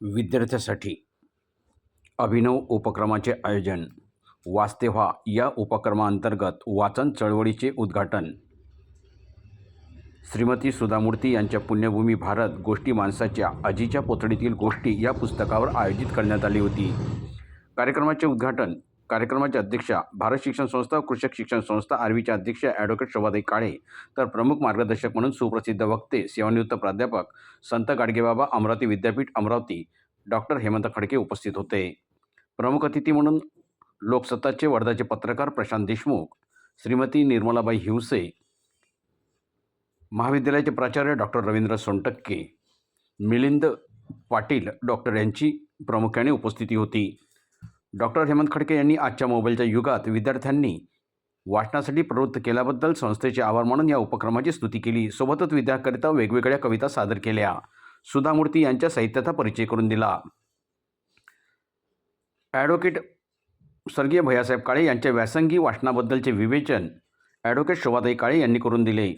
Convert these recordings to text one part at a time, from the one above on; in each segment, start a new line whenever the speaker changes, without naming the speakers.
विद्यार्थ्यांसाठी अभिनव उपक्रमाचे आयोजन. वाचते व्हा या उपक्रमांतर्गत वाचन चळवळीचे उद्घाटन श्रीमती सुधा मूर्ती यांच्या पुण्यभूमी भारत गोष्टी माणसाच्या आजीच्या पोतडीतील गोष्टी या पुस्तकावर आयोजित करण्यात आली होती. कार्यक्रमाचे उद्घाटन कार्यक्रमाच्या अध्यक्षा भारत शिक्षण संस्था कृषक शिक्षण संस्था आर्वीच्या अध्यक्ष ॲडव्होकेट शोभाताई काळे तर प्रमुख मार्गदर्शक म्हणून सुप्रसिद्ध वक्ते सेवानिवृत्त प्राध्यापक संत गाडगेबाबा अमरावती विद्यापीठ अमरावती डॉक्टर हेमंत खडके उपस्थित होते. प्रमुख अतिथी म्हणून लोकसत्ताचे वर्धाचे पत्रकार प्रशांत देशमुख, श्रीमती निर्मलाबाई हिवसे, महाविद्यालयाचे प्राचार्य डॉक्टर रवींद्र सोनटक्के, मिलिंद पाटील डॉक्टर यांची प्रामुख्याने उपस्थिती होती. डॉक्टर हेमंत खडके यांनी आजच्या मोबाईलच्या युगात विद्यार्थ्यांनी वाचनासाठी प्रवृत्त केल्याबद्दल संस्थेचे आभार मानून या उपक्रमाची स्तुती केली. सोबतच विद्यार्थ्यांकरिता वेगवेगळ्या कविता सादर केल्या. सुधा मूर्ती यांच्या साहित्याचा परिचय करून दिला. ॲडव्होकेट स्वर्गीय भैयासाहेब काळे यांच्या व्यासंगी वाचनाबद्दलचे विवेचन ॲडव्होकेट शोभाताई काळे यांनी करून दिले.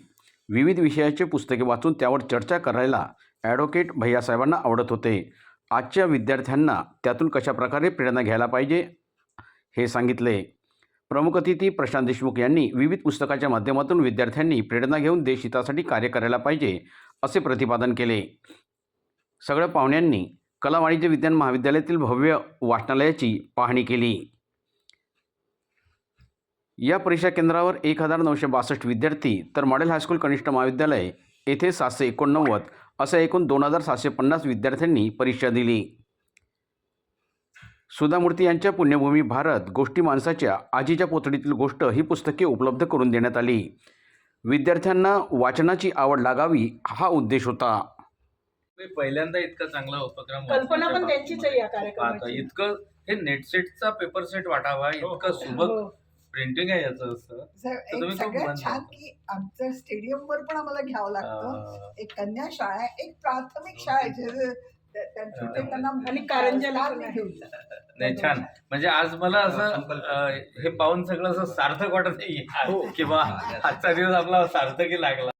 विविध विषयाचे पुस्तके वाचून त्यावर चर्चा करायला ॲडव्होकेट भैयासाहेबांना आवडत होते. आजच्या विद्यार्थ्यांना त्यातून कशाप्रकारे प्रेरणा घ्यायला पाहिजे हे सांगितले. प्रमुख अतिथी प्रशांत देशमुख यांनी विविध पुस्तकाच्या माध्यमातून विद्यार्थ्यांनी प्रेरणा घेऊन देशहितासाठी कार्य करायला पाहिजे असे प्रतिपादन केले. सगळ्या पाहुण्यांनी कला वाणिज्य विज्ञान महाविद्यालयातील भव्य वाचनालयाची पाहणी केली. या परीक्षा केंद्रावर 1962 विद्यार्थी तर मॉडेल हायस्कूल कनिष्ठ महाविद्यालय येथे 789 अशा एकूण 2750 विद्यार्थ्यांनी परीक्षा दिली. सुधा मूर्ती यांच्या पुण्यभूमी भारत गोष्टी माणसाच्या आजीच्या पोतडीतील गोष्ट ही पुस्तके उपलब्ध करून देण्यात आली. विद्यार्थ्यांना वाचनाची आवड लागावी हा उद्देश होता.
पहिल्यांदा इतका चांगला उपक्रम
कल्पना पण त्यांचीच आहे या कार्यक्रमाची.
इतकं हे नेटसेटचा पेपर सेट वाटावा, इतकं सुबक प्रिंटिंग आहे याचं असं.
सगळ्यात छान की आमचं स्टेडियम वर पण आम्हाला घ्यावं लागतं. एक कन्या शाळा आहे, एक प्राथमिक शाळा आहे
आणि कारंजाला
नाही छान. म्हणजे आज मला असं हे पाहून सगळं असं सार्थक वाटत नाही किंवा आजचा दिवस आपला सार्थकी लागला.